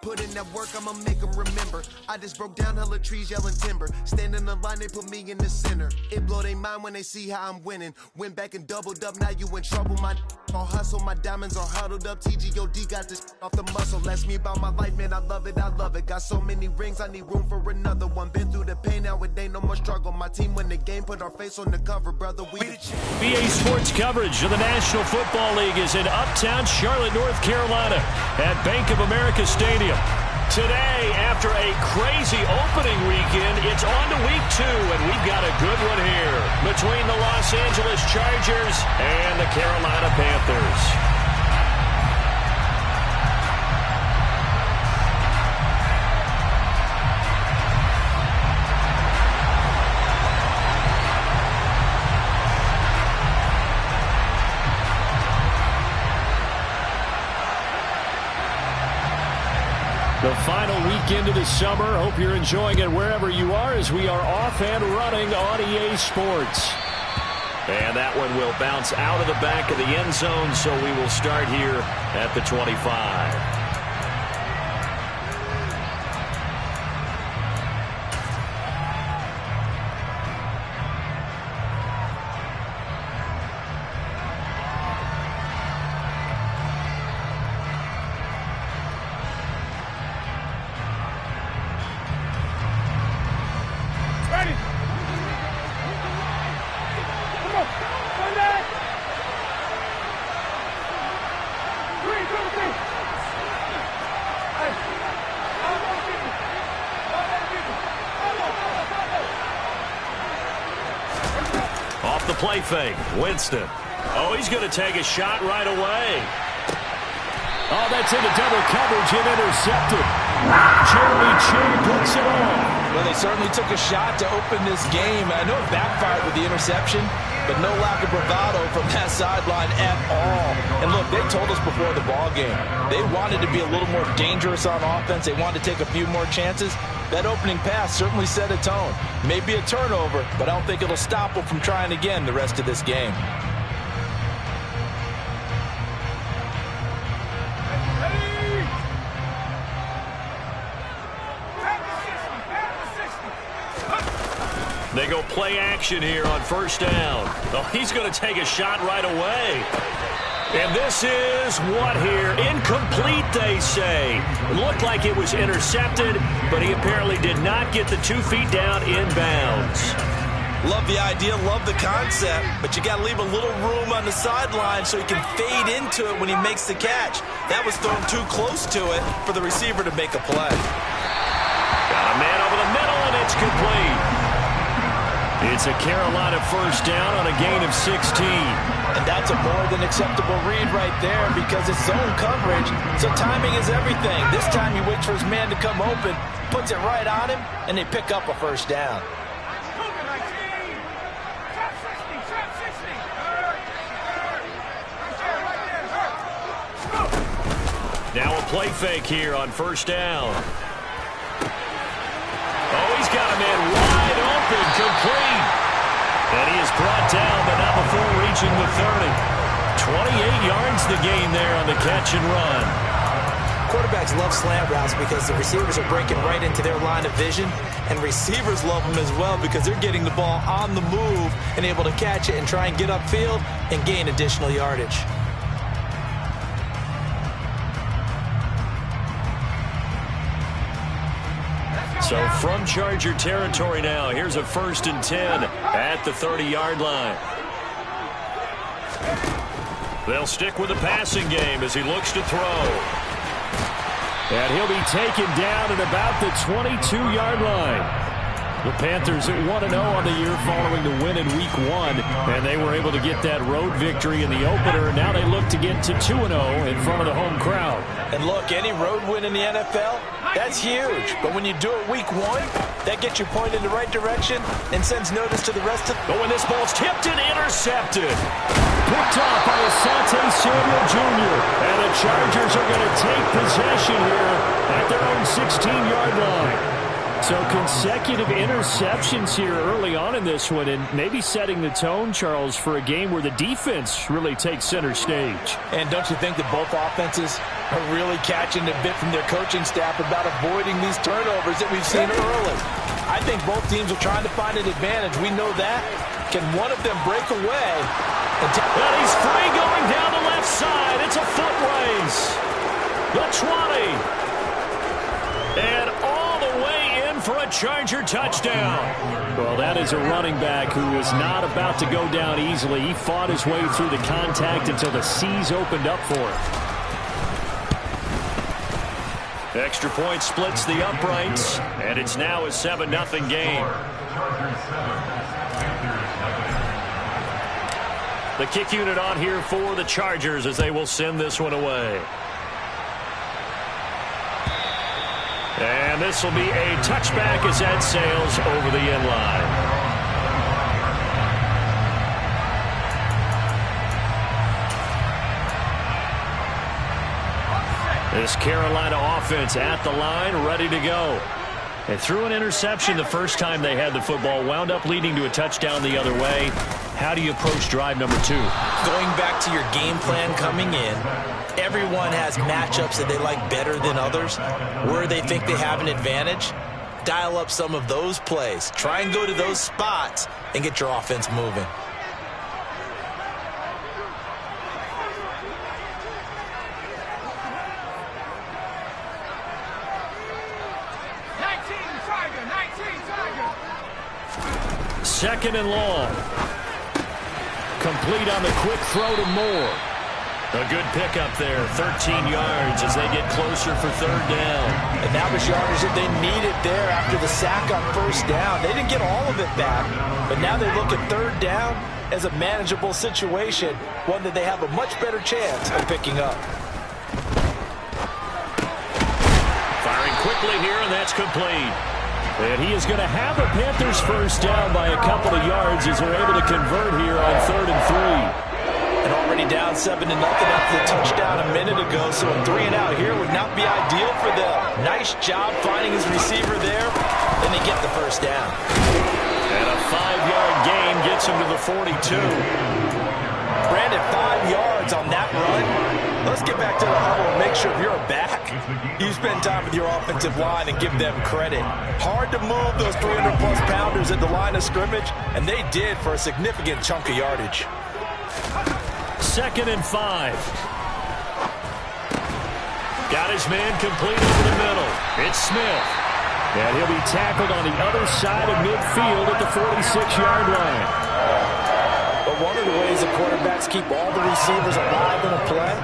Put in that work, I'ma make them remember. I just broke down hella trees, yelling timber. Stand in the line, they put me in the center. It blow their mind when they see how I'm winning. Went back and doubled up, now you in trouble. My all hustle, my diamonds are huddled up. TGOD got this off the muscle. Ask me about my life, man, I love it, I love it. Got so many rings, I need room for another one. Been through the pain, now it ain't no more struggle. My team win the game, put our face on the cover, brother. We the BA Sports coverage of the National Football League is in uptown Charlotte, North Carolina at Bank of America Stadium. Today, after a crazy opening weekend, it's on to week 2, and we've got a good one here between the Los Angeles Chargers and the Carolina Panthers. The final weekend of the summer. Hope you're enjoying it wherever you are as we are off and running on EA Sports. And that one will bounce out of the back of the end zone, so we will start here at the 25. Off the play fake, Winston. Oh, he's going to take a shot right away. Oh, that's into double coverage and intercepted. Jeremy Chin puts it on. Well, they certainly took a shot to open this game. I know it backfired with the interception, but no lack of bravado from that sideline at all. And look, they told us before the ball game, they wanted to be a little more dangerous on offense. They wanted to take a few more chances. That opening pass certainly set a tone. Maybe a turnover, but I don't think it'll stop them from trying again the rest of this game. They go play action here on first down. Oh, he's going to take a shot right away. And this is what here? Incomplete, they say. It looked like it was intercepted, but he apparently did not get the 2 feet down in bounds. Love the idea, love the concept, but you got to leave a little room on the sideline so he can fade into it when he makes the catch. That was thrown too close to it for the receiver to make a play. Got a man over the middle, and it's complete. It's a Carolina first down on a gain of 16. And that's a more than acceptable read right there because it's zone coverage, so timing is everything. This time he waits for his man to come open, puts it right on him, and they pick up a first down. Now a play fake here on first down. Oh, he's got a man wide open, complete. And he is brought down, but not before reaching the 30. 28 yards the gain there on the catch and run. Quarterbacks love slant routes because the receivers are breaking right into their line of vision, and receivers love them as well because they're getting the ball on the move and able to catch it and try and get upfield and gain additional yardage. So from Charger territory now, here's a 1st and 10 at the 30-yard line. They'll stick with the passing game as he looks to throw. And he'll be taken down at about the 22-yard line. The Panthers at 1-0 on the year following the win in Week 1, and they were able to get that road victory in the opener. Now they look to get to 2-0 in front of the home crowd. And look, any road win in the NFL, that's huge. But when you do it Week 1, that gets you pointed in the right direction and sends notice to the rest of... But when this ball's tipped and intercepted. Picked off by Asante Samuel Jr. And the Chargers are going to take possession here at their own 16-yard line. So consecutive interceptions here early on in this one, and maybe setting the tone, Charles, for a game where the defense really takes center stage. And don't you think that both offenses are really catching a bit from their coaching staff about avoiding these turnovers that we've seen early. I think both teams are trying to find an advantage. We know that. Can one of them break away? And he's free going down the left side. It's a foot race. The 20. And all the way in for a Charger touchdown. Well, that is a running back who is not about to go down easily. He fought his way through the contact until the seas opened up for him. Extra point splits the uprights, and it's now a 7-0 game. The kick unit on here for the Chargers as they will send this one away. And this will be a touchback as that sails over the end line. This Carolina offense at the line, ready to go. They threw an interception the first time they had the football, wound up leading to a touchdown the other way. How do you approach drive number 2? Going back to your game plan coming in, everyone has matchups that they like better than others. Where they think they have an advantage, dial up some of those plays. Try and go to those spots and get your offense moving. Second and long. Complete on the quick throw to Moore. A good pickup there, 13 yards as they get closer for third down. And that was yardage that they needed there after the sack on first down. They didn't get all of it back, but now they look at third down as a manageable situation, one that they have a much better chance of picking up. Firing quickly here, and that's complete. And he is going to have a Panthers first down by a couple of yards as they're able to convert here on 3rd and 3. And already down 7-0 after the touchdown a minute ago, so a 3-and-out here would not be ideal for them. Nice job finding his receiver there, and they get the first down. And a 5-yard gain gets him to the 42. Brandon, 5 yards on that run. Let's get back to the huddle and make sure if you're a back, you spend time with your offensive line and give them credit. Hard to move those 300-plus pounders at the line of scrimmage, and they did for a significant chunk of yardage. 2nd and 5. Got his man complete over the middle. It's Smith. And he'll be tackled on the other side of midfield at the 46-yard line. But one of the ways that quarterbacks keep all the receivers alive in a play,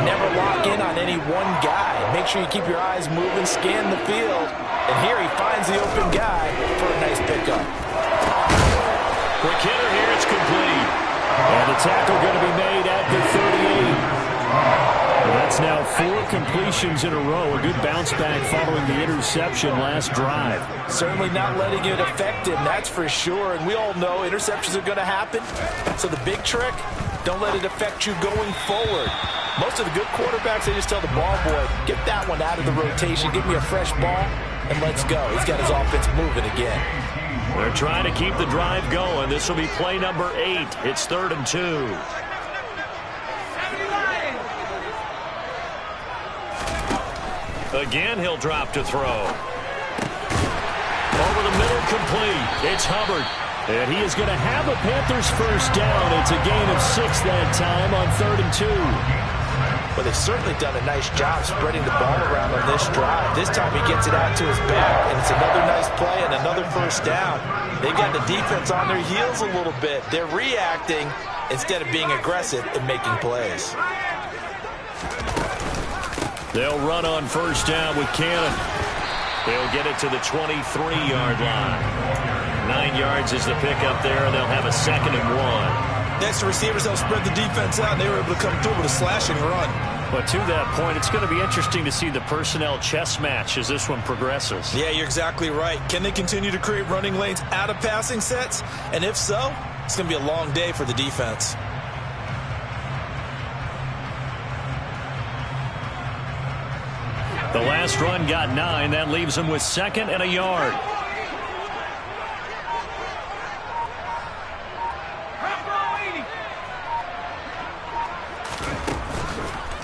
never lock in on any one guy. Make sure you keep your eyes moving, scan the field. And here he finds the open guy for a nice pickup. Quick hitter here, it's complete. And the tackle going to be made at the 38. That's now 4 completions in a row. A good bounce back following the interception last drive. Certainly not letting it affect him, that's for sure. And we all know interceptions are going to happen. So the big trick, don't let it affect you going forward. Most of the good quarterbacks, they just tell the ball boy, get that one out of the rotation, give me a fresh ball, and let's go. He's got his offense moving again. They're trying to keep the drive going. This will be play number 8. It's 3rd and 2. Again, he'll drop to throw. Over the middle, complete. It's Hubbard. And he is going to have a Panthers first down. It's a gain of 6 that time on 3rd and 2. Well, they've certainly done a nice job spreading the ball around on this drive. This time he gets it out to his back, and it's another nice play and another first down. They've got the defense on their heels a little bit. They're reacting instead of being aggressive and making plays. They'll run on first down with Cannon. They'll get it to the 23-yard line. 9 yards is the pickup there, and they'll have a 2nd and 1. Next, the receivers help spread the defense out, and they were able to come through with a slashing run. But to that point, it's going to be interesting to see the personnel chess match as this one progresses. Yeah, you're exactly right. Can they continue to create running lanes out of passing sets? And if so, it's going to be a long day for the defense. The last run got 9. That leaves them with 2nd and a yard.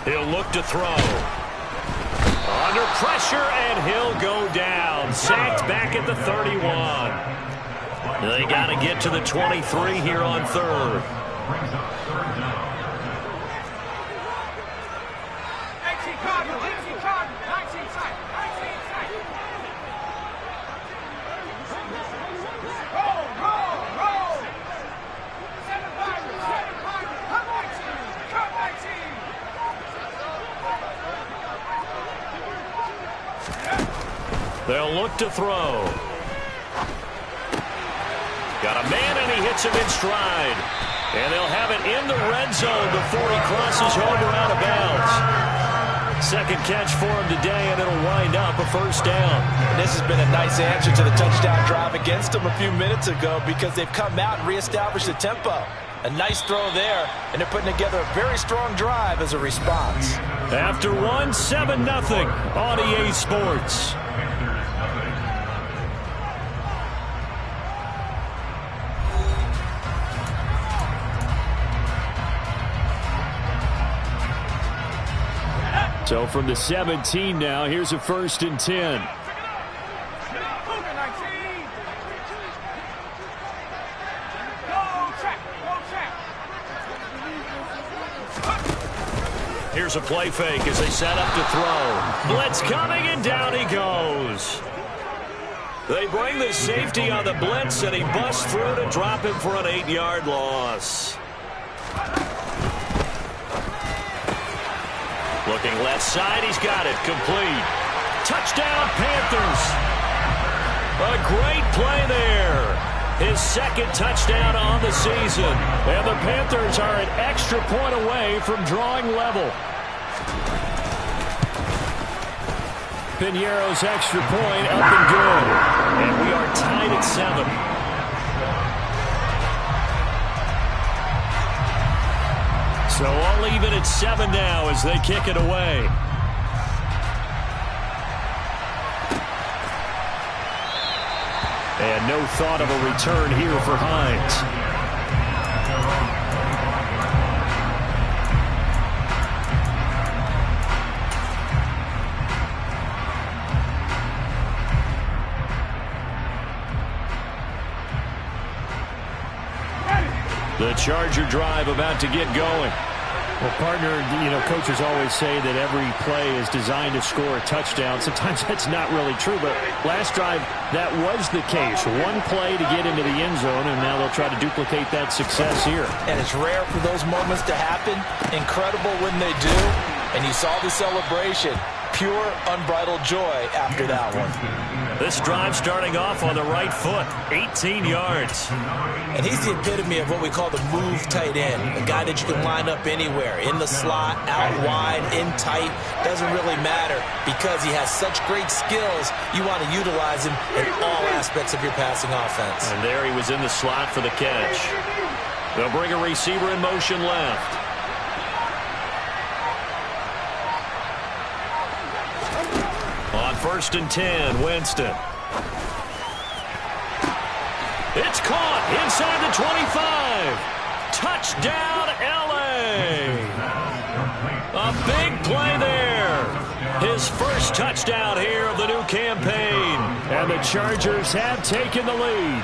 He'll look to throw. under pressure, and he'll go down. Sacked back at the 31. They got to get to the 23 here on third. They'll look to throw. Got a man, and he hits him in stride. And they'll have it in the red zone before he crosses over out of bounds. Second catch for him today, and it'll wind up a first down. And this has been a nice answer to the touchdown drive against them a few minutes ago because they've come out and reestablished the tempo. A nice throw there, and they're putting together a very strong drive as a response. After one, 7-0 on EA Sports. So from the 17 now, here's a 1st and 10. Here's a play fake as they set up to throw. Blitz coming, and down he goes. They bring the safety on the blitz, and he busts through to drop him for an 8-yard loss. Looking left side, he's got it. Complete. Touchdown, Panthers. A great play there. His second touchdown on the season. And the Panthers are an extra point away from drawing level. Piñeiro's extra point up and good. And we are tied at 7. So all even at 7 now as they kick it away. And no thought of a return here for Hines. The Charger drive about to get going. Well, partner, coaches always say that every play is designed to score a touchdown. Sometimes that's not really true, but last drive, that was the case. One play to get into the end zone, and now they'll try to duplicate that success here. And it's rare for those moments to happen. Incredible when they do. And you saw the celebration. Pure, unbridled joy after that one. This drive starting off on the right foot, 18 yards. And he's the epitome of what we call the move tight end. A guy that you can line up anywhere. In the slot, out wide, in tight. Doesn't really matter because he has such great skills. You want to utilize him in all aspects of your passing offense. And there he was in the slot for the catch. They'll bring a receiver in motion left. On 1st and 10, Winston. It's caught inside the 25. Touchdown, L.A. A big play there. His first touchdown here of the new campaign. And the Chargers have taken the lead.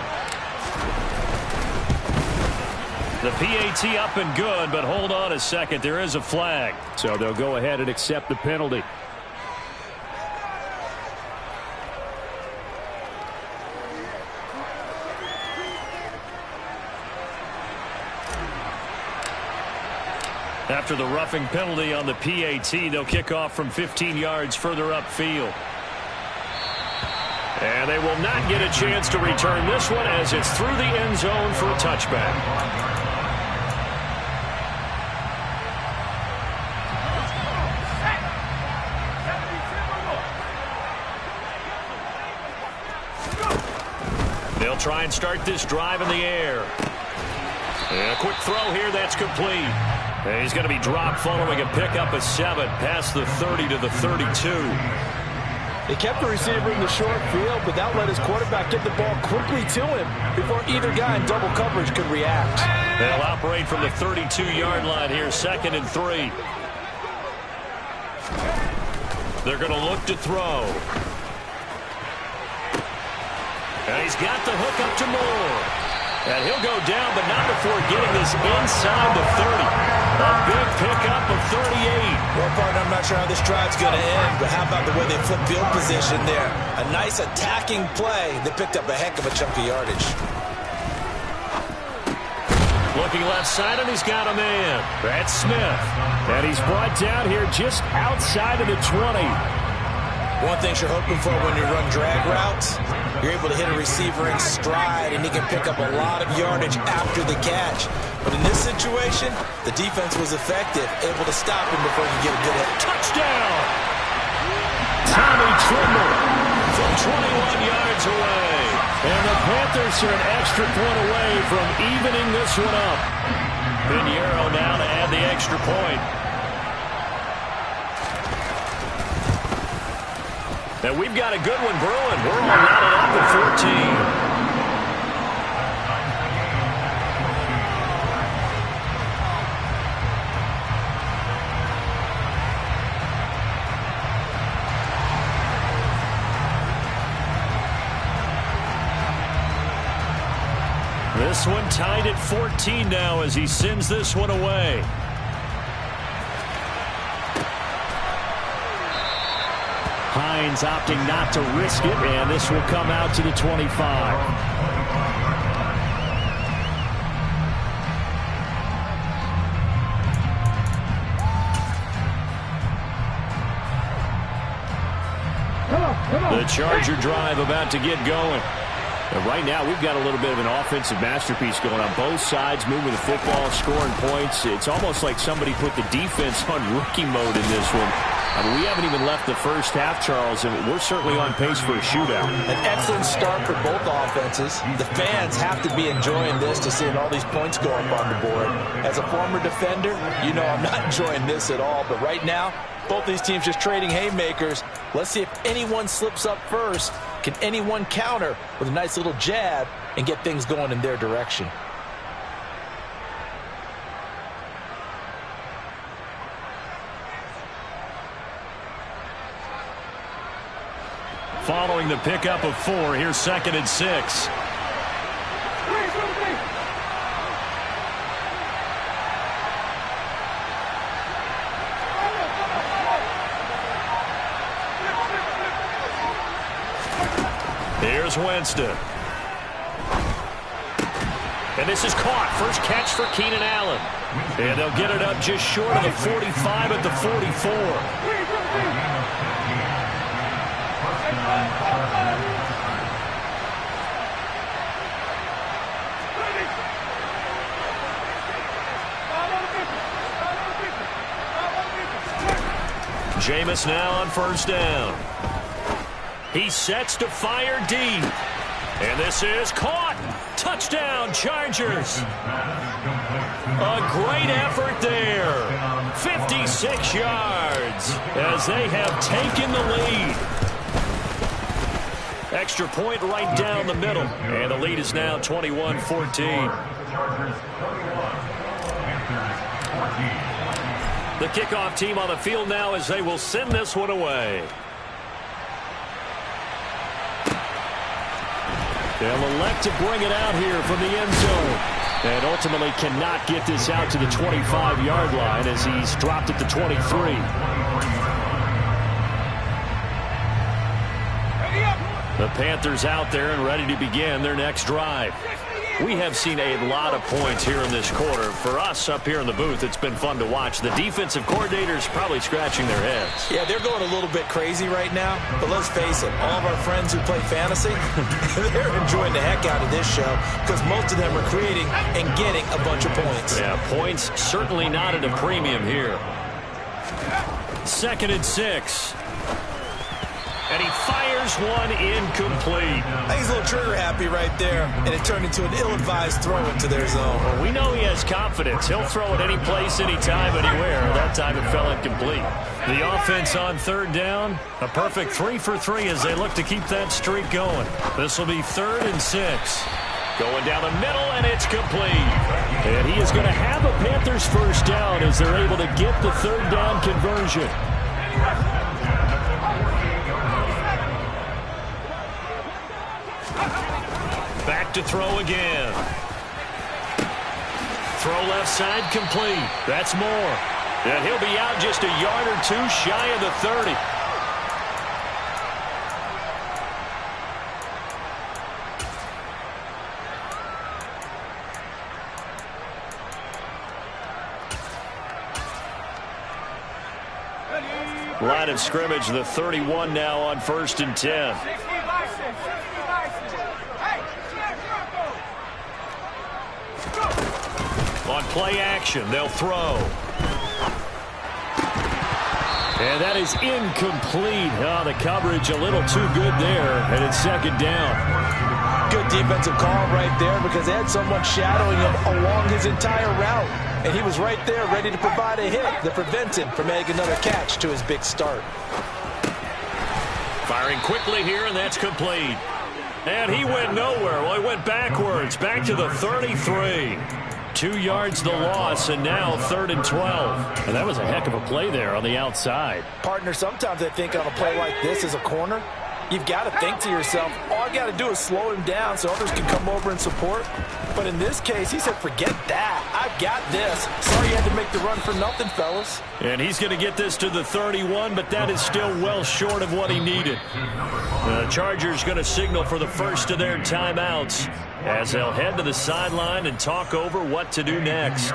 The PAT up and good, but hold on a second. There is a flag. So they'll go ahead and accept the penalty. After the roughing penalty on the PAT, they'll kick off from 15 yards further upfield. And they will not get a chance to return this one as it's through the end zone for a touchback. They'll try and start this drive in the air. And a quick throw here, that's complete. And he's going to be dropped following a pickup of 7 past the 30 to the 32. They kept the receiver in the short field, but that let his quarterback get the ball quickly to him before either guy in double coverage could react. They'll operate from the 32-yard line here, 2nd and 3. They're going to look to throw. And he's got the hook up to Moore. And he'll go down, but not before getting this inside the 30. A big pickup of 38. Well, partner, I'm not sure how this drive's going to end, but how about the way they flip field position there? A nice attacking play. They picked up a heck of a chunk of yardage. Looking left side, and he's got a man. That's Smith. And he's brought down here just outside of the 20. One thing you're hoping for when you run drag routes, you're able to hit a receiver in stride, and he can pick up a lot of yardage after the catch. But in this situation, the defense was effective, able to stop him before he could get a good hit. Touchdown! Tommy Trimble from 21 yards away. And the Panthers are an extra point away from evening this one up. Pinheiro now to add the extra point. And we've got a good one brewing. We're all knotted up at 14. This one tied at 14 now as he sends this one away. Hines opting not to risk it, and this will come out to the 25. The Charger drive about to get going. And right now, we've got a little bit of an offensive masterpiece going on both sides, moving the football, scoring points. It's almost like somebody put the defense on rookie mode in this one. I mean, we haven't even left the first half, Charles, and we're certainly on pace for a shootout. An excellent start for both offenses. The fans have to be enjoying this to seeing all these points go up on the board. As a former defender, you know I'm not enjoying this at all. But right now, both these teams just trading haymakers. Let's see if anyone slips up first. Can anyone counter with a nice little jab and get things going in their direction? Following the pickup of 4, here's 2nd and 6. Here's Winston. And this is caught. First catch for Keenan Allen. And they'll get it up just short of the 45 at the 44. Jameis now on first down. He sets to fire deep. And this is caught. Touchdown, Chargers. A great effort there. 56 yards as they have taken the lead. Extra point right down the middle. And the lead is now 21-14. The kickoff team on the field now as they will send this one away. They'll elect to bring it out here from the end zone. And ultimately cannot get this out to the 25-yard line as he's dropped at the 23. The Panthers out there and ready to begin their next drive. We have seen a lot of points here in this quarter. For us up here in the booth, it's been fun to watch. The defensive coordinators probably scratching their heads. Yeah, they're going a little bit crazy right now. But let's face it, all of our friends who play fantasy, they're enjoying the heck out of this show because most of them are creating and getting a bunch of points. Yeah, points certainly not at a premium here. 2nd and 6. And he fires one incomplete. I think he's a little trigger happy right there, and it turned into an ill-advised throw into their zone. Well, we know he has confidence. He'll throw it any place, anytime, anywhere. That time it fell incomplete. The offense on 3rd down, a perfect 3 for 3 as they look to keep that streak going. This will be 3rd and 6. Going down the middle, and it's complete. And he is going to have a Panthers first down as they're able to get the 3rd down conversion. to throw again. Throw left side complete. That's more. And he'll be out just a yard or two shy of the 30. Line of scrimmage, the 31 now on 1st and 10. On play action, they'll throw. And that is incomplete. Oh, the coverage a little too good there, and it's 2nd down. Good defensive call right there because they had someone shadowing him along his entire route. And he was right there ready to provide a hit that prevents him from making another catch to his big start. Firing quickly here, and that's complete. And he went nowhere. Well, he went backwards, back to the 33. 2 yards the loss, and now 3rd and 12. And that was a heck of a play there on the outside. Partner, sometimes I think on a play like this as a corner, you've got to think to yourself, all I got to do is slow him down so others can come over and support. But in this case, he said, forget that. I've got this. Sorry you had to make the run for nothing, fellas. And he's going to get this to the 31, but that is still well short of what he needed. The Chargers going to signal for the first of their timeouts as they'll head to the sideline and talk over what to do next.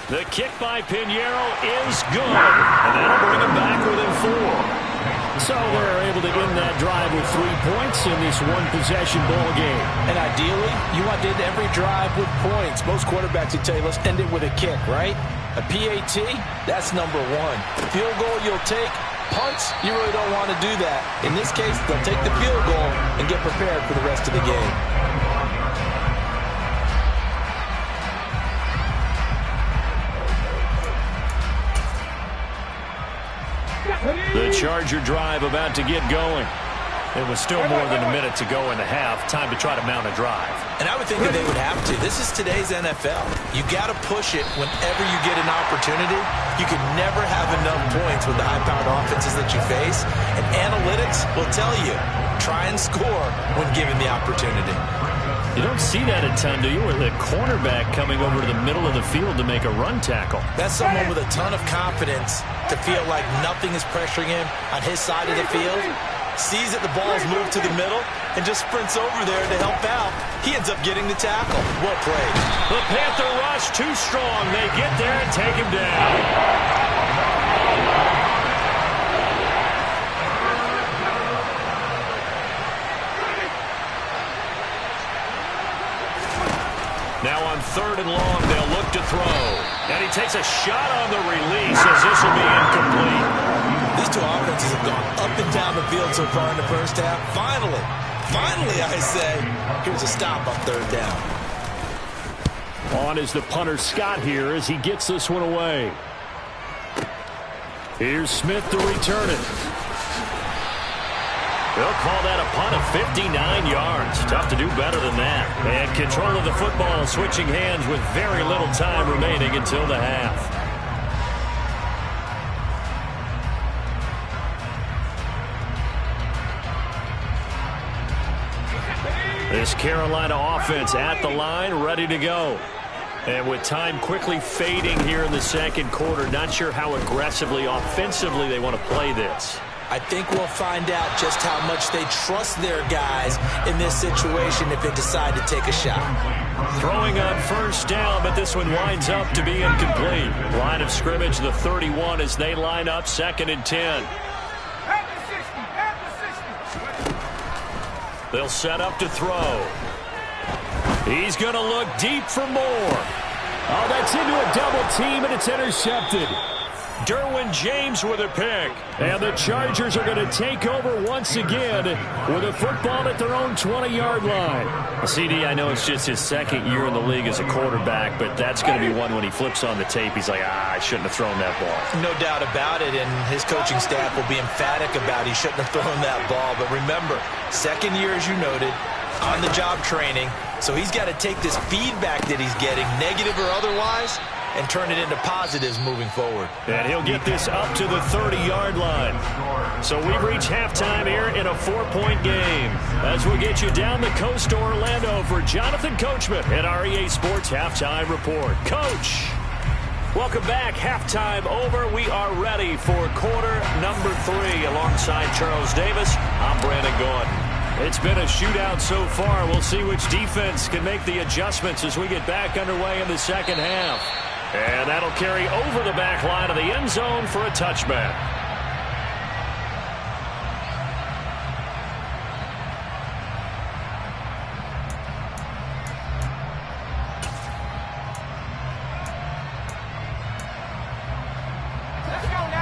The kick by Pinheiro is good, and that'll bring him back within 4. So they're able to end that drive with 3 points in this one-possession ball game. And ideally, you want to end every drive with points. Most quarterbacks would tell you, let's end it with a kick, right? A PAT, that's number 1. Field goal you'll take. Punts, you really don't want to do that. In this case, they'll take the field goal and get prepared for the rest of the game. The Charger drive about to get going. It was still more than a minute to go in the half. Time to try to mount a drive. And I would think that they would have to. This is today's NFL. You got to push it whenever you get an opportunity. You can never have enough points with the high-powered offenses that you face. And analytics will tell you, try and score when given the opportunity. You don't see that a ton, do you? With the cornerback coming over to the middle of the field to make a run tackle. That's someone with a ton of confidence to feel like nothing is pressuring him on his side of the field. Sees that the ball's moved to the middle and just sprints over there to help out. He ends up getting the tackle. Well played. The Panther rush too strong. They get there and take him down. Now on 3rd and long, they'll look to throw. And he takes a shot on the release as this will be incomplete. These two offenses have gone up and down the field so far in the first half. Finally, I say, here's a stop on 3rd down. On is the punter Scott here as he gets this one away. Here's Smith to return it. They'll call that a punt of 59 yards. Tough to do better than that. And control of the football switching hands with very little time remaining until the half. This Carolina offense at the line, ready to go. And with time quickly fading here in the 2nd quarter, not sure how aggressively, offensively they want to play this. I think we'll find out just how much they trust their guys in this situation if they decide to take a shot. Throwing on 1st down, but this one winds up to be incomplete. Line of scrimmage, the 31 as they line up 2nd and 10. They'll set up to throw. He's going to look deep for more. Oh, that's into a double team, and it's intercepted. Derwin James with a pick. And the Chargers are going to take over once again with a football at their own 20-yard line. CD, I know it's just his 2nd year in the league as a quarterback, but that's going to be one when he flips on the tape. He's like, I shouldn't have thrown that ball. No doubt about it, and his coaching staff will be emphatic about he shouldn't have thrown that ball. But remember, 2nd year, as you noted, on-the-job training. So he's got to take this feedback that he's getting, negative or otherwise, and turn it into positives moving forward. And he'll get this up to the 30-yard line. So we've reached halftime here in a 4-point game. As we get you down the coast to Orlando for Jonathan Coachman at our EA Sports Halftime Report. Coach, welcome back. Halftime over. We are ready for quarter number 3. Alongside Charles Davis, I'm Brandon Gordon. It's been a shootout so far. We'll see which defense can make the adjustments as we get back underway in the second half. And that'll carry over the back line of the end zone for a touchback.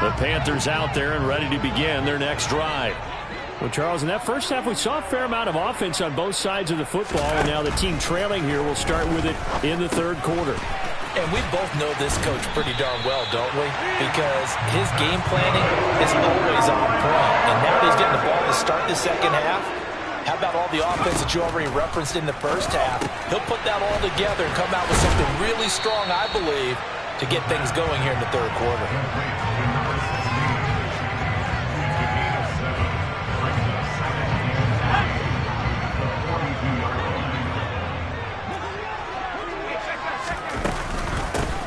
The Panthers out there and ready to begin their next drive. Well, Charles, in that first half, we saw a fair amount of offense on both sides of the football, and now the team trailing here will start with it in the third quarter. And we both know this coach pretty darn well, don't we? Because his game planning is always on point. And now he's getting the ball to start the second half. How about all the offense that you already referenced in the first half? He'll put that all together and come out with something really strong, I believe, to get things going here in the third quarter.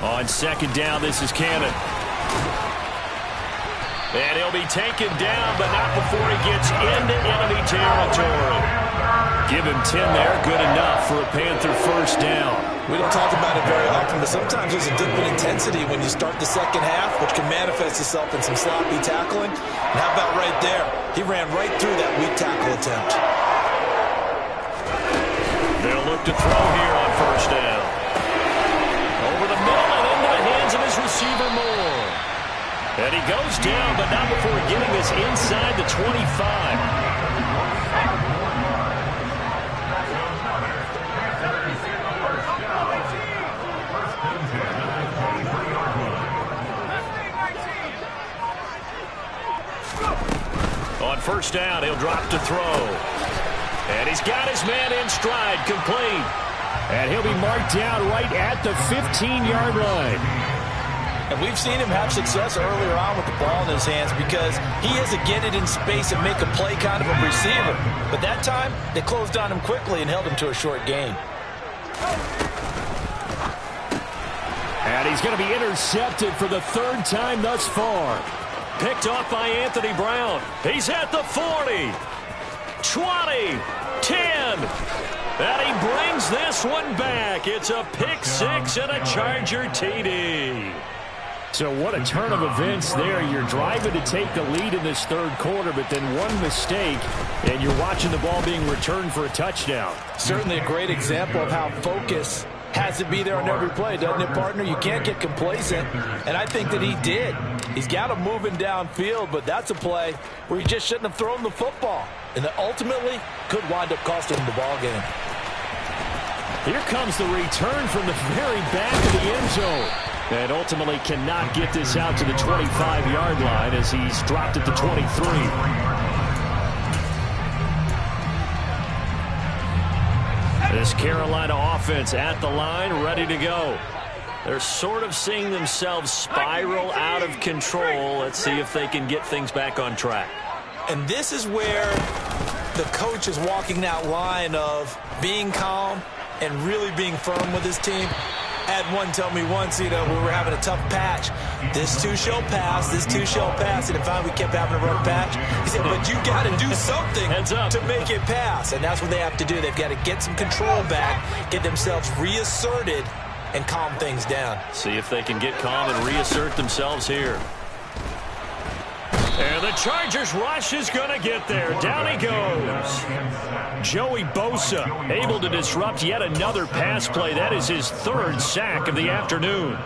On second down, this is Cannon. And he'll be taken down, but not before he gets into enemy territory. Give him 10 there, good enough for a Panther first down. We don't talk about it very often, but sometimes there's a dip in intensity when you start the second half, which can manifest itself in some sloppy tackling. And how about right there? He ran right through that weak tackle attempt. They'll look to throw here on first down. Over the middle and into the hands of his receiver Moore. And he goes down, but not before getting this inside the 25. On first down, he'll drop to throw. And he's got his man in stride, complete. And he'll be marked down right at the 15-yard line. And we've seen him have success earlier on with the ball in his hands because he is a get it in space and make a play kind of a receiver. But that time, they closed on him quickly and held him to a short gain. And he's going to be intercepted for the third time thus far. Picked off by Anthony Brown. He's at the 40, 20, 10. And he brings this one back. It's a pick six and a Charger TD. So what a turn of events there. You're driving to take the lead in this third quarter, but then one mistake, and you're watching the ball being returned for a touchdown. Certainly a great example of how focus has to be there on every play, doesn't it, partner? You can't get complacent, and I think that he did. He's got him moving downfield, but that's a play where he just shouldn't have thrown the football, and that ultimately could wind up costing him the ball game. Here comes the return from the very back of the end zone. And ultimately cannot get this out to the 25-yard line as he's dropped at the 23. This Carolina offense at the line, ready to go. They're sort of seeing themselves spiral out of control. Let's see if they can get things back on track. And this is where the coach is walking that line of being calm and really being firm with his team. Had one tell me once, we were having a tough patch. This too shall pass, this too shall pass. And finally we kept having a rough patch. He said, but you got to do something to make it pass. And that's what they have to do. They've got to get some control back, get themselves reasserted, and calm things down. See if they can get calm and reassert themselves here. And the Chargers rush is going to get there. Down he goes. Joey Bosa able to disrupt yet another pass play. That is his third sack of the afternoon.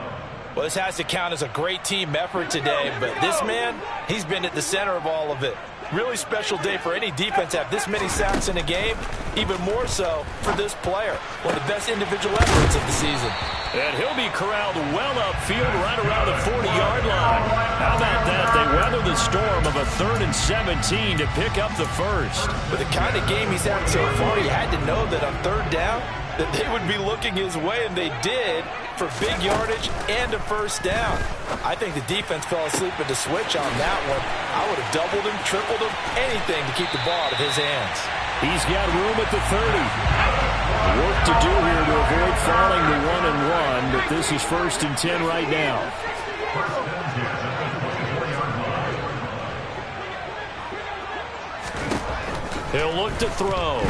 Well, this has to count as a great team effort today, but this man, he's been at the center of all of it. Really special day for any defense to have this many sacks in a game, even more so for this player. One of the best individual efforts of the season. And he'll be corralled well upfield right around the 40-yard line. How about that? They weather the storm of a 3rd and 17 to pick up the first. With the kind of game he's had so far, you had to know that on third down, that they would be looking his way, and they did, for big yardage and a first down. I think the defense fell asleep at the switch on that one. I would have doubled him, tripled him, anything to keep the ball out of his hands. He's got room at the 30. Work to do here to avoid falling to 1-1, but this is 1st and 10 right now. He'll look to throw.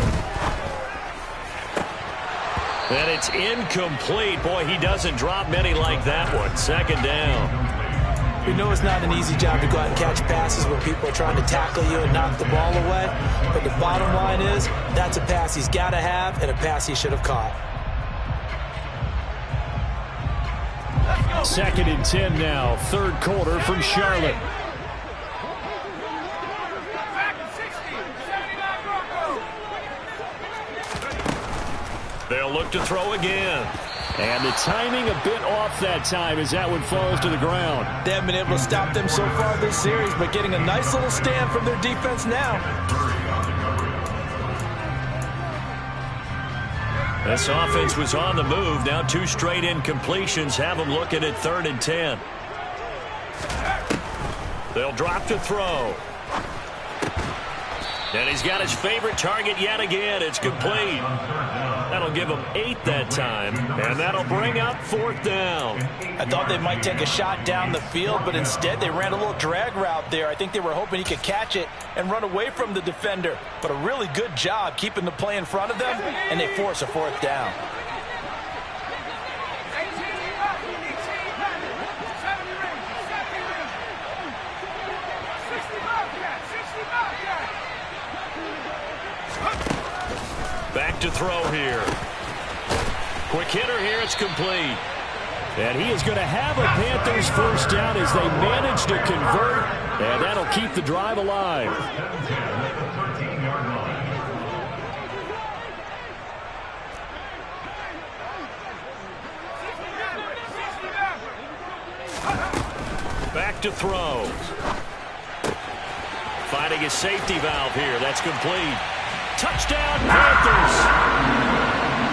And it's incomplete. Boy, he doesn't drop many like that one. 2nd down. We know it's not an easy job to go out and catch passes when people are trying to tackle you and knock the ball away. But the bottom line is, that's a pass he's got to have and a pass he should have caught. 2nd and 10 now. 3rd quarter from Charlotte. They'll look to throw again. And the timing a bit off that time as that one falls to the ground. They haven't been able to stop them so far this series, but getting a nice little stand from their defense now. This offense was on the move. Now 2 straight incompletions have them looking at 3rd and 10. They'll drop to throw. And he's got his favorite target yet again. It's complete. That'll give him 8 that time, and that'll bring up 4th down. I thought they might take a shot down the field, but instead they ran a little drag route there. I think they were hoping he could catch it and run away from the defender. But a really good job keeping the play in front of them, and they force a 4th down. Back to throw here. Quick hitter here. It's complete. And he is going to have a Panthers first down as they manage to convert. And that'll keep the drive alive. Back to throw. Finding his safety valve here. That's complete. Touchdown, Panthers.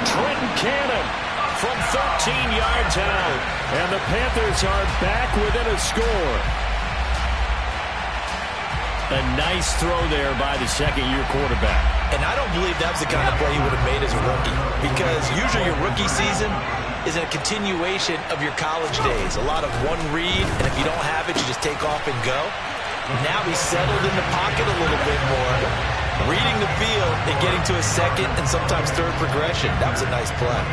Trenton Cannon from 13 yards out. And the Panthers are back within a score. A nice throw there by the second-year quarterback. And I don't believe that was the kind of play he would have made as a rookie. Because usually your rookie season is a continuation of your college days. A lot of one read, and if you don't have it, you just take off and go. Now he's settled in the pocket a little bit more, reading the field and getting to a second and sometimes third progression. That was a nice play.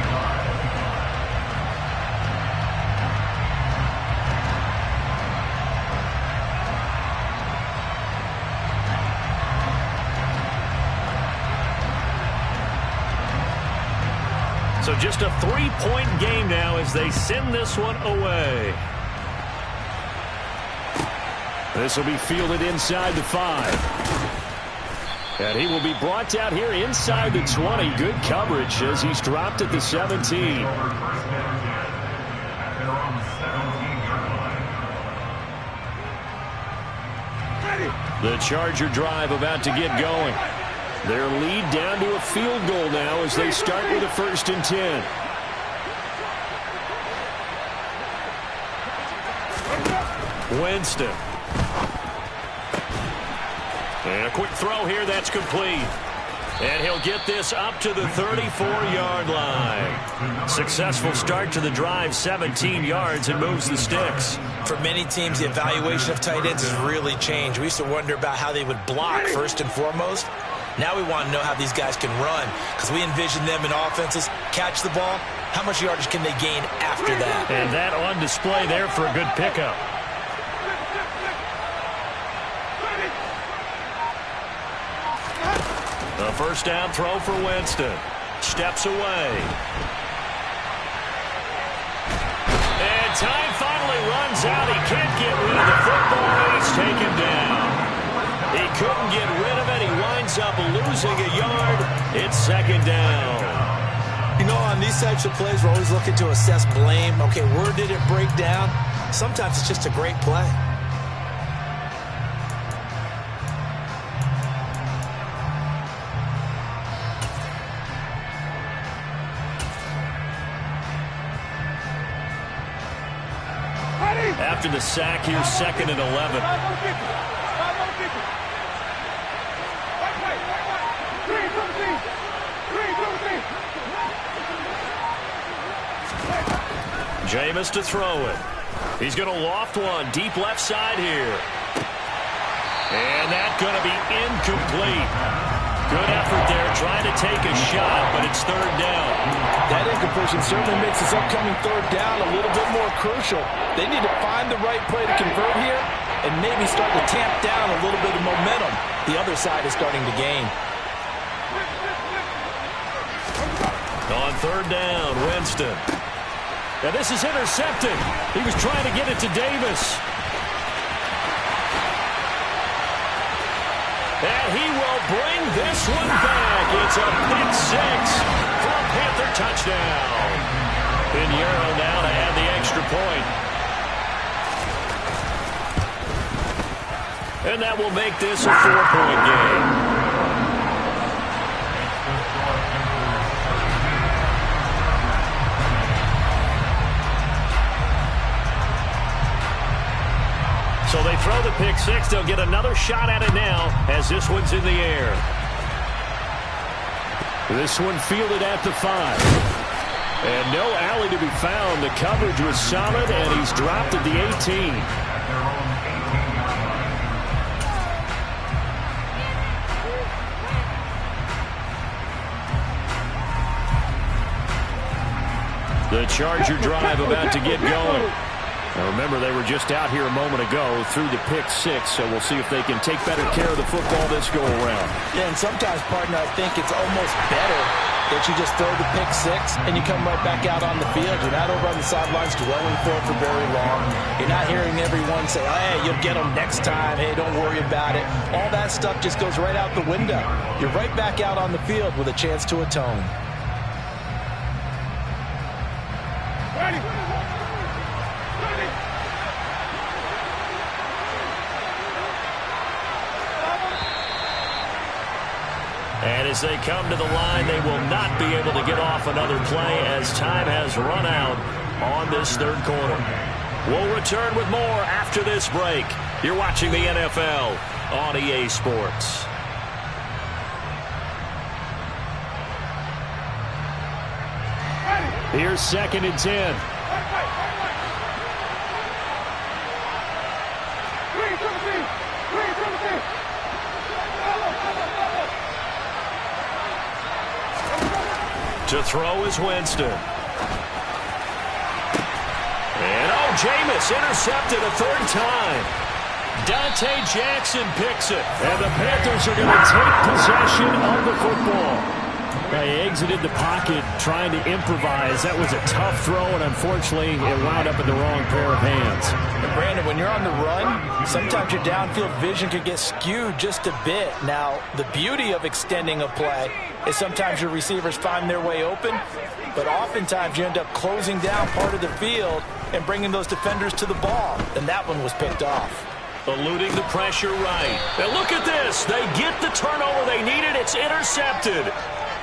So just a 3-point game now as they send this one away. This will be fielded inside the 5. And he will be brought down here inside the 20. Good coverage as he's dropped at the 17. The Charger drive about to get going. Their lead down to a field goal now as they start with a 1st and 10. Winston. And a quick throw here, that's complete. And he'll get this up to the 34-yard line. Successful start to the drive, 17 yards, and moves the sticks. For many teams, the evaluation of tight ends has really changed. We used to wonder about how they would block first and foremost. Now we want to know how these guys can run, because we envision them in offenses catch the ball. How much yardage can they gain after that? And that on display there for a good pickup. The first down throw for Winston. Steps away. And time finally runs out. He can't get rid of the football. He's taken down. He couldn't get rid of it. He winds up losing a yard. It's 2nd down. You know, on these types of plays, we're always looking to assess blame. Okay, where did it break down? Sometimes it's just a great play. after the sack here, 2nd and 11. Jameis to throw it. He's going to loft one deep left side here. And that's going to be incomplete. Good effort there, trying to take a shot, but it's 3rd down. That incompletion certainly makes this upcoming 3rd down a little bit more crucial. They need to find the right play to convert here and maybe start to tamp down a little bit of momentum. The other side is starting to gain. On 3rd down, Winston. Now this is intercepted. He was trying to get it to Davis. And he will bring this one back. It's a pick 6 for a Panther touchdown. Pinheiro now to add the extra point. And that will make this a 4-point game. So they throw the pick 6. They'll get another shot at it now as this one's in the air. This one fielded at the 5. And no alley to be found. The coverage was solid, and he's dropped at the 18. The Charger drive about to get going. Now remember, they were just out here a moment ago through the pick 6, so we'll see if they can take better care of the football this go-around. Yeah, and sometimes, partner, I think it's almost better that you just throw the pick 6 and you come right back out on the field. You're not over on the sidelines dwelling for it for very long. You're not hearing everyone say, oh, hey, you'll get them next time. Hey, don't worry about it. All that stuff just goes right out the window. You're right back out on the field with a chance to atone. Ready. And as they come to the line, they will not be able to get off another play as time has run out on this 3rd quarter. We'll return with more after this break. You're watching the NFL on EA Sports. Here's 2nd and 10. To throw is Winston. And Jameis intercepted a 3rd time. Dante Jackson picks it. And the Panthers are going to take possession of the football. They exited the pocket trying to improvise. That was a tough throw, and unfortunately, it wound up in the wrong pair of hands. And Brandon, when you're on the run, sometimes your downfield vision can get skewed just a bit. Now, the beauty of extending a play is sometimes your receivers find their way open, but oftentimes you end up closing down part of the field and bringing those defenders to the ball, and that one was picked off. Eluding the pressure right. And look at this. They get the turnover they needed. It's intercepted.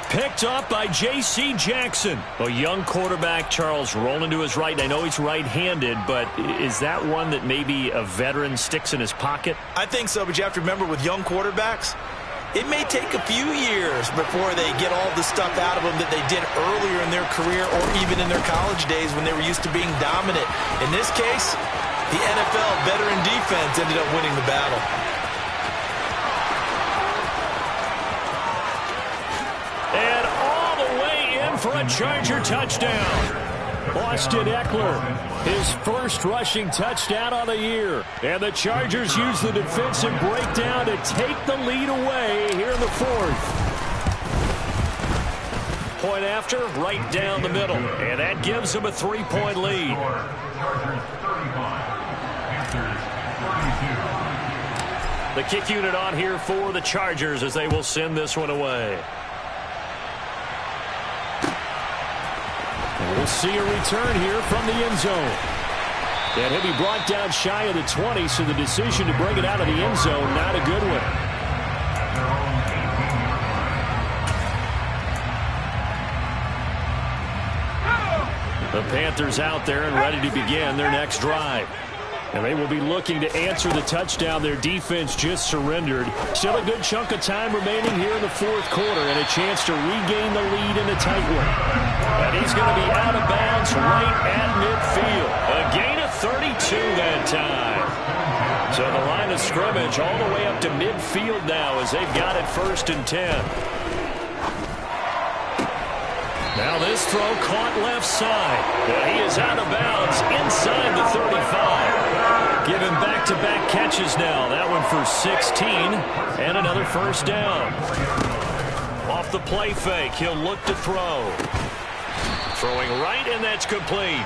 Picked up by J.C. Jackson. A young quarterback, Charles, rolling to his right. And I know he's right-handed, but is that one that maybe a veteran sticks in his pocket? I think so, but you have to remember with young quarterbacks, it may take a few years before they get all the stuff out of them that they did earlier in their career or even in their college days when they were used to being dominant. In this case, the NFL veteran defense ended up winning the battle. And all the way in for a Charger touchdown. Austin Eckler, his first rushing touchdown on the year. And the Chargers use the defensive breakdown to take the lead away here in the 4th. Point after, right down the middle. And that gives them a 3-point lead. The kick unit on here for the Chargers as they will send this one away. We'll see a return here from the end zone. And he'll be brought down shy of the 20, so the decision to bring it out of the end zone, not a good one. The Panthers out there and ready to begin their next drive. And they will be looking to answer the touchdown their defense just surrendered. Still a good chunk of time remaining here in the fourth quarter and a chance to regain the lead in a tight one. And he's going to be out of bounds right at midfield. A gain of 32 that time. So the line of scrimmage all the way up to midfield now as they've got it 1st and 10. Now this throw caught left side. And he is out of bounds inside the 35. Given back-to-back catches now. That one for 16 and another first down. Off the play fake, he'll look to throw. Throwing right, and that's complete.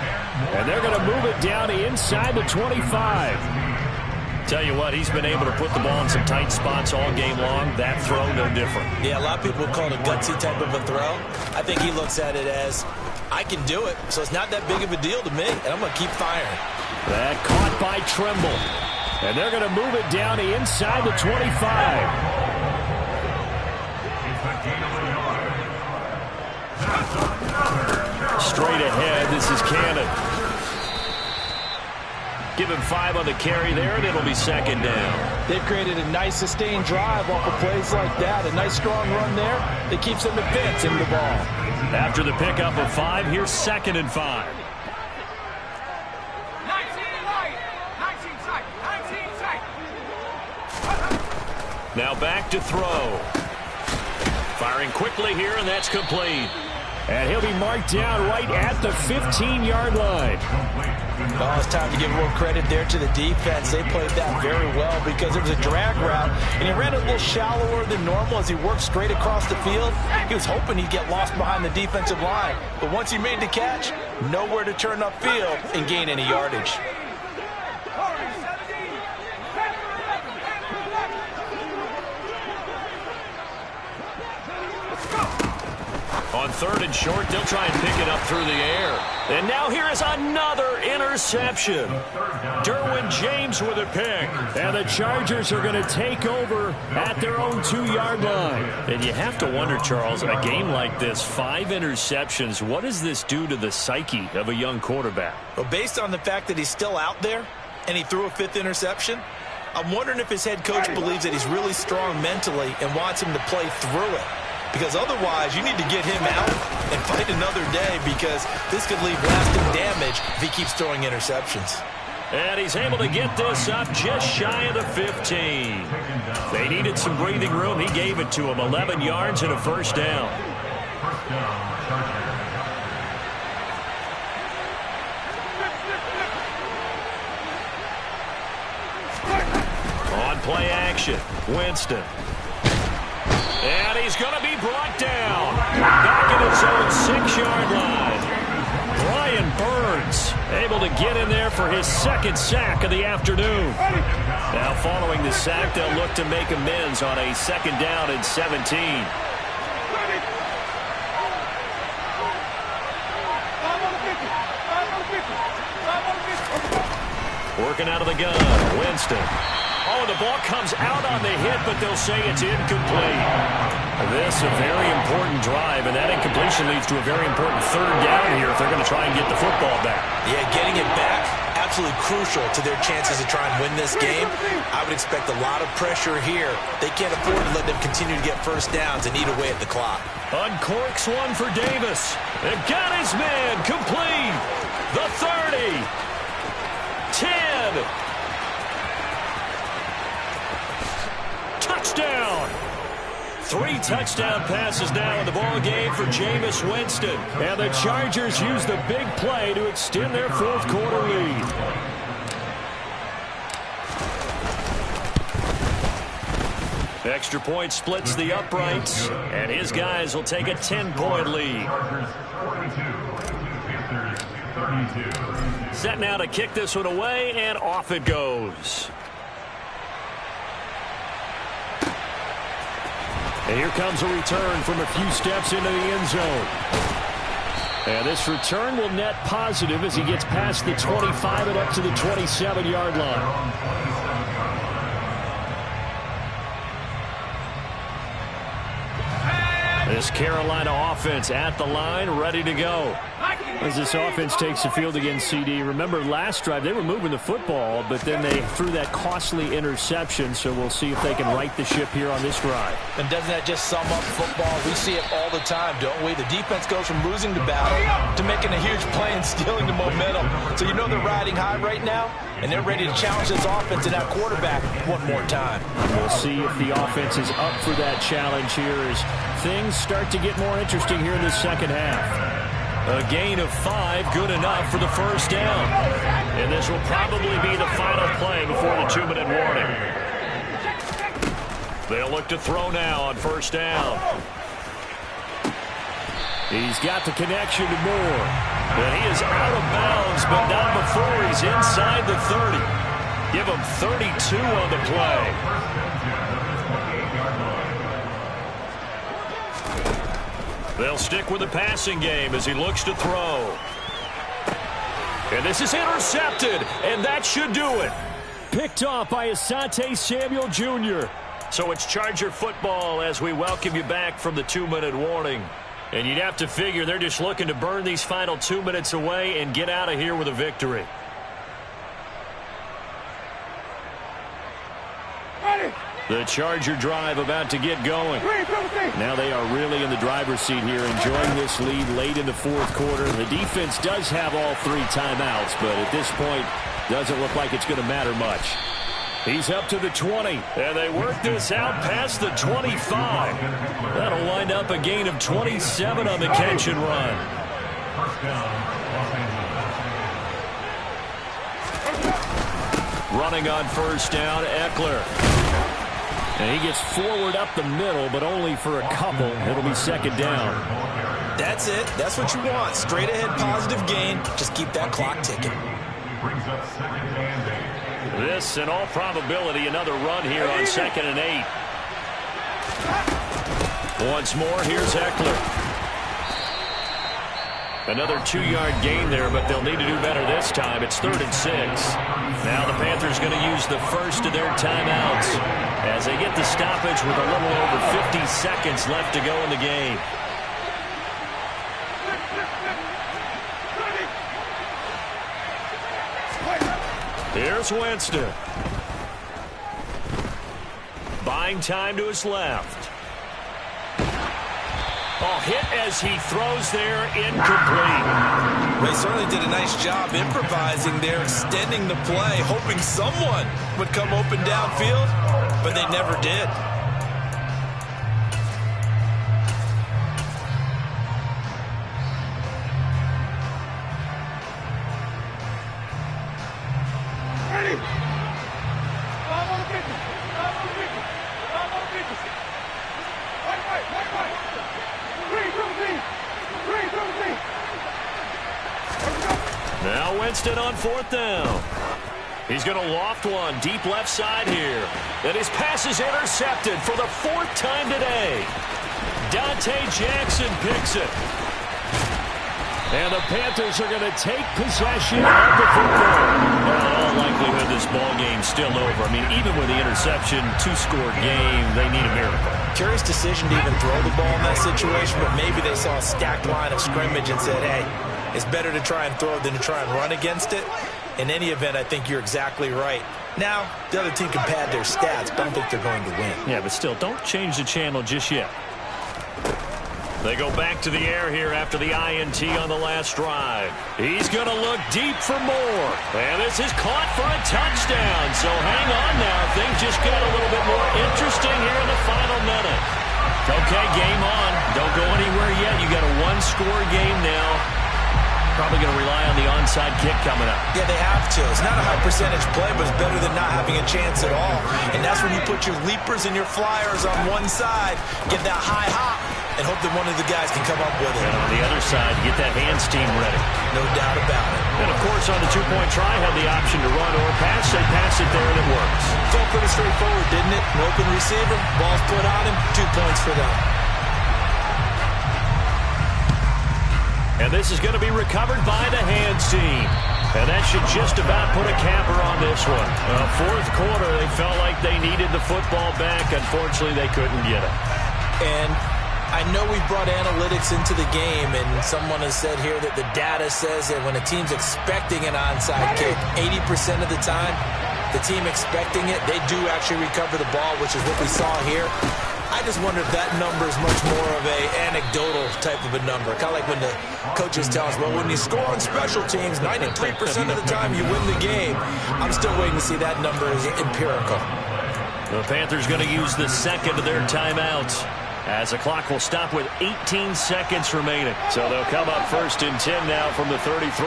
And they're going to move it down to inside the 25. Tell you what, he's been able to put the ball in some tight spots all game long. That throw, no different. Yeah, a lot of people would call it a gutsy type of a throw. I think he looks at it as, I can do it, so it's not that big of a deal to me, and I'm going to keep firing. That caught by Trimble. And they're going to move it down to inside the 25. Straight ahead, this is Cannon. Give him 5 on the carry there, and it'll be 2nd down. They've created a nice sustained drive off of plays like that. A nice strong run there that keeps them advancing the ball. After the pickup of 5, here's 2nd and 5. 19 tight. Now back to throw. Firing quickly here, and that's complete. And he'll be marked down right at the 15-yard line. Well, it's time to give more credit there to the defense. They played that very well because it was a drag route, and he ran it a little shallower than normal as he worked straight across the field. He was hoping he'd get lost behind the defensive line. But once he made the catch, nowhere to turn upfield and gain any yardage. On 3rd and short, they'll try and pick it up through the air. And now here is another interception. Derwin James with a pick. And the Chargers are going to take over at their own 2-yard line. And you have to wonder, Charles, a game like this, 5 interceptions, what does this do to the psyche of a young quarterback? Well, based on the fact that he's still out there and he threw a 5th interception, I'm wondering if his head coach believes that he's really strong mentally and wants him to play through it. Because otherwise, you need to get him out and fight another day because this could leave lasting damage if he keeps throwing interceptions. And he's able to get this up just shy of the 15. They needed some breathing room. He gave it to him. 11 yards and a first down. On play action, Winston. And he's going to be brought down. Back at his own 6-yard line. Brian Burns able to get in there for his 2nd sack of the afternoon. Now following the sack, they'll look to make amends on a 2nd down and 17. Working out of the gun, Winston. Oh, the ball comes out on the hit, but they'll say it's incomplete. This a very important drive, and that incompletion leads to a very important 3rd down here if they're going to try and get the football back. Yeah, getting it back, absolutely crucial to their chances to try and win this game. I would expect a lot of pressure here. They can't afford to let them continue to get first downs and eat away at the clock. Uncorks one for Davis. They've got his man complete. The 30. 10. Touchdown! 3 touchdown passes now in the ball game for Jameis Winston. And the Chargers use the big play to extend their 4th quarter lead. Extra point splits the uprights, and his guys will take a 10-point lead. Set now to kick this one away, and off it goes. And here comes a return from a few steps into the end zone. And this return will net positive as he gets past the 25 and up to the 27-yard line. This Carolina offense at the line, ready to go. As this offense takes the field against CD, remember last drive they were moving the football, but then they threw that costly interception, so we'll see if they can right the ship here on this drive. And doesn't that just sum up football? We see it all the time, don't we? The defense goes from losing the battle to making a huge play and stealing the momentum. So you know they're riding high right now, and they're ready to challenge this offense and that quarterback one more time. We'll see if the offense is up for that challenge here as things start to get more interesting here in the second half. A gain of 5, good enough for the first down. And this will probably be the final play before the 2-minute warning. They'll look to throw now on first down. He's got the connection to Moore. But he is out of bounds, but not before he's inside the 30. Give him 32 on the play. They'll stick with the passing game as he looks to throw. And this is intercepted, and that should do it. Picked off by Asante Samuel Jr. So it's Charger football as we welcome you back from the 2-minute warning. And you'd have to figure they're just looking to burn these final 2 minutes away and get out of here with a victory. The Charger drive about to get going. Now they are really in the driver's seat here, enjoying this lead late in the fourth quarter. The defense does have all 3 timeouts, but at this point, doesn't look like it's going to matter much. He's up to the 20, and they work this out past the 25. That'll wind up a gain of 27 on the catch and run. Running on first down, Eckler. And he gets forward up the middle, but only for a couple. It'll be second down. That's it. That's what you want. Straight ahead positive gain. Just keep that clock ticking. This, in all probability, another run here on 2nd and 8. Once more, here's Eckler. Another 2-yard gain there, but they'll need to do better this time. It's 3rd and 6. Now the Panthers going to use the first of their timeouts as they get the stoppage with a little over 50 seconds left to go in the game. Here's Winston. Buying time to his left. Oh, hit as he throws there, incomplete. They certainly did a nice job improvising there, extending the play, hoping someone would come open downfield, but they never did. Now Winston on 4th down. He's going to loft one deep left side here. And his pass is intercepted for the 4th time today. Dante Jackson picks it. And the Panthers are going to take possession of the football. In all likelihood, this ball game's still over. I mean, even with the interception, 2-score game, they need a miracle. Curious decision to even throw the ball in that situation, but maybe they saw a stacked line of scrimmage and said, hey, it's better to try and throw than to try and run against it. In any event, I think you're exactly right. Now, the other team can pad their stats, but I don't think they're going to win. Yeah, but still, don't change the channel just yet. They go back to the air here after the INT on the last drive. He's going to look deep for more. And this is caught for a touchdown. So hang on now. Things just got a little bit more interesting here in the final minute. Okay, game on. Don't go anywhere yet. You got a 1-score game now. Probably going to rely on the onside kick coming up. Yeah, they have to. It's not a high percentage play, but it's better than not having a chance at all. And that's when you put your leapers and your flyers on one side, get that high hop, and hope that one of the guys can come up with it. And on the other side, get that hands team ready. No doubt about it. And, of course, on the 2-point try, had the option to run or pass. They pass it there, and it works. Felt pretty straightforward, didn't it? An open receiver, ball's put on him, 2 points for them. And this is going to be recovered by the hands team. And that should just about put a capper on this one. Fourth quarter, they felt like they needed the football back. Unfortunately, they couldn't get it. And I know we've brought analytics into the game, and someone has said here that the data says that when a team's expecting an onside kick, 80% of the time, the team expecting it, they do actually recover the ball, which is what we saw here. I just wonder if that number is much more of a anecdotal type of a number. Kind of like when the coaches tell us, well, when you score on special teams, 93% of the time you win the game. I'm still waiting to see that number is empirical. The Panthers going to use the second of their timeouts, as the clock will stop with 18 seconds remaining. So they'll come up 1st and 10 now from the 33.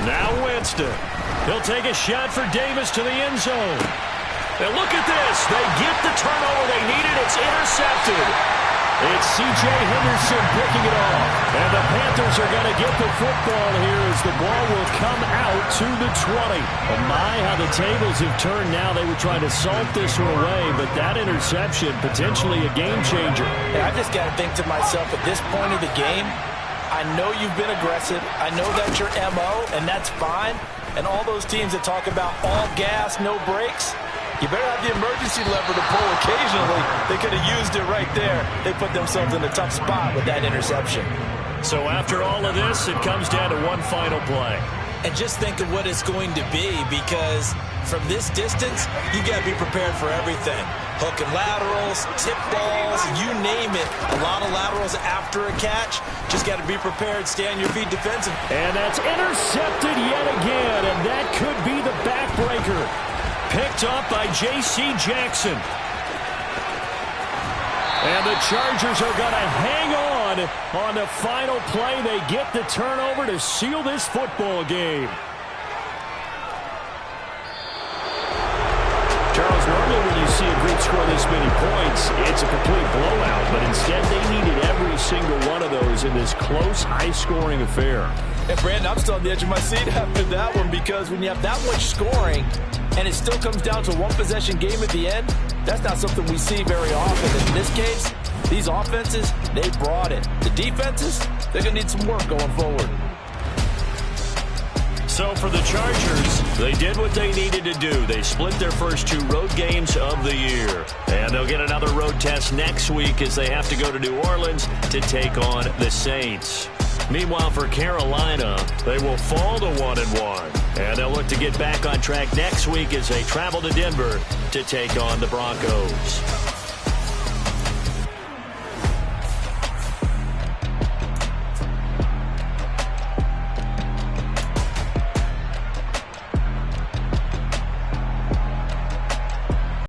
Now Winston. He'll take a shot for Davis to the end zone. And look at this. They get the turnover they needed. It's intercepted. It's C.J. Henderson picking it off. And the Panthers are going to get the football here as the ball will come out to the 20. And my, how the tables have turned now. They were trying to salt this one away, but that interception, potentially a game changer. I just got to think to myself, at this point of the game, I know you've been aggressive. I know that's your MO, and that's fine. And all those teams that talk about all gas, no brakes, you better have the emergency lever to pull occasionally. They could have used it right there. They put themselves in a tough spot with that interception. So after all of this, it comes down to one final play. And just think of what it's going to be, because from this distance, you got to be prepared for everything. Hook and laterals, tip balls, you name it. A lot of laterals after a catch. Just got to be prepared, stay on your feet defensive. And that's intercepted yet again, and that could be the backbreaker. Picked up by J.C. Jackson. And the Chargers are going to hang on the final play. They get the turnover to seal this football game. Charles, normally when you see a group score this many points, it's a complete blowout. But instead, they needed every single one of those in this close, high-scoring affair. And, Brandon, I'm still on the edge of my seat after that one, because when you have that much scoring and it still comes down to a one-possession game at the end, that's not something we see very often. And in this case, these offenses, they brought it. The defenses, they're going to need some work going forward. So for the Chargers, they did what they needed to do. They split their first 2 road games of the year. And they'll get another road test next week as they have to go to New Orleans to take on the Saints. Meanwhile, for Carolina, they will fall to 1-1. And they'll look to get back on track next week as they travel to Denver to take on the Broncos.